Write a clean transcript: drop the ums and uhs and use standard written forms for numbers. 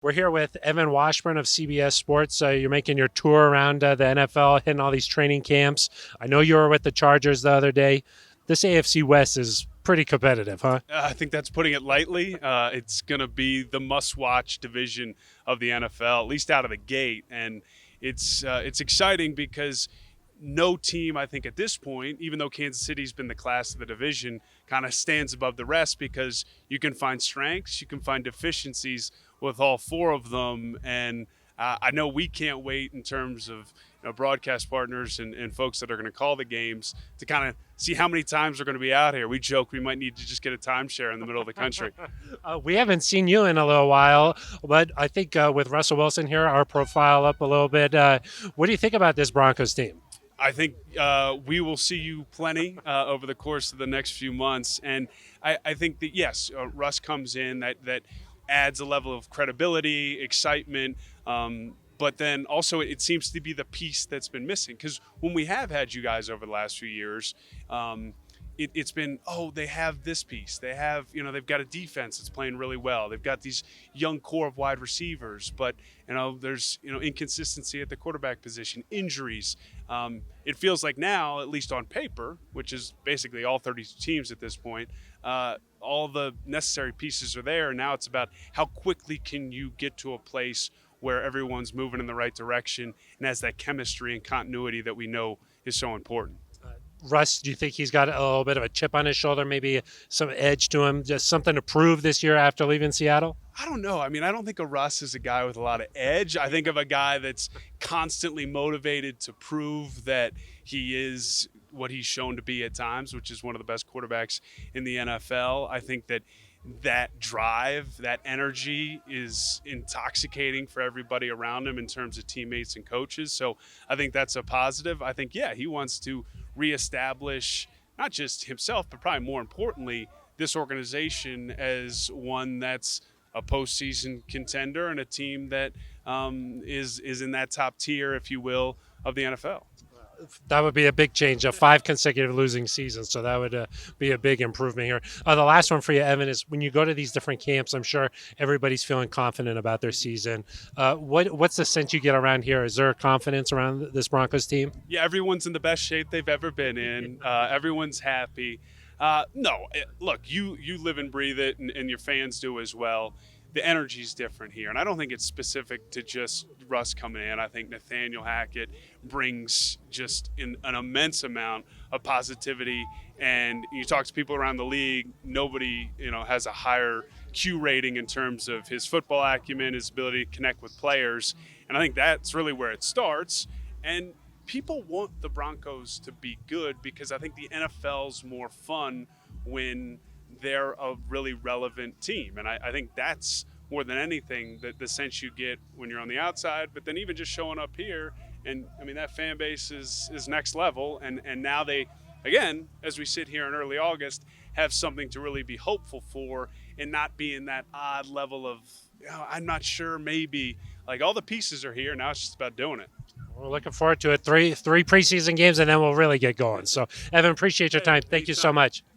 We're here with Evan Washburn of CBS Sports. You're making your tour around the NFL, hitting all these training camps. I know you were with the Chargers the other day. This AFC West is pretty competitive, huh? I think that's putting it lightly. It's going to be the must-watch division of the NFL, at least out of the gate, and it's exciting because no team, I think, at this point, even though Kansas City's been the class of the division, kind of stands above the rest because you can find strengths, you can find deficiencies with all four of them, and I know we can't wait in terms of broadcast partners and folks that are going to call the games to kind of see how many times we're going to be out here. We joke we might need to just get a timeshare in the middle of the country. We haven't seen you in a little while, but I think with Russell Wilson here, our profile up a little bit. What do you think about this Broncos team? I think we will see you plenty over the course of the next few months. And I think that, yes, Russ comes in, that adds a level of credibility, excitement. But then also it seems to be the piece that's been missing. Because when we have had you guys over the last few years, it's been, they have this piece. They have, they've got a defense that's playing really well. They've got these young core of wide receivers, but, there's, inconsistency at the quarterback position, injuries. It feels like now, at least on paper, which is basically all 32 teams at this point, all the necessary pieces are there. And now it's about how quickly can you get to a place where everyone's moving in the right direction and has that chemistry and continuity that we know is so important. Russ, do you think he's got a little bit of a chip on his shoulder, maybe some edge to him, just something to prove this year after leaving Seattle? I don't know. I mean, I don't think of Russ as a guy with a lot of edge. I think of a guy that's constantly motivated to prove that he is what he's shown to be at times, which is one of the best quarterbacks in the NFL. I think that drive, that energy is intoxicating for everybody around him in terms of teammates and coaches. So I think that's a positive. I think, he wants to reestablish not just himself, but probably more importantly, this organization as one that's a postseason contender and a team that is in that top tier, if you will, of the NFL. That would be a big change, 5 consecutive losing seasons. So that would be a big improvement here. The last one for you, Evan, is when you go to these different camps, I'm sure everybody's feeling confident about their season. What's the sense you get around here? Is there confidence around this Broncos team? Yeah, everyone's in the best shape they've ever been in. Everyone's happy. No, look, you live and breathe it, and your fans do as well. The energy's different here, and I don't think it's specific to just Russ coming in. I think Nathaniel Hackett brings just an immense amount of positivity, and you talk to people around the league, nobody has a higher Q rating in terms of his football acumen, his ability to connect with players, and I think that's really where it starts. And people want the Broncos to be good because I think the NFL's more fun when they're a really relevant team. And I think that's more than anything the sense you get when you're on the outside, but then even just showing up here. And I mean, that fan base is next level. And now they, again, as we sit here in early August, have something to really be hopeful for and not be in that odd level of, I'm not sure, maybe. Like all the pieces are here. Now it's just about doing it. We're looking forward to it. Three preseason games, and then we'll really get going. So, Evan, appreciate your time. Thank you so much.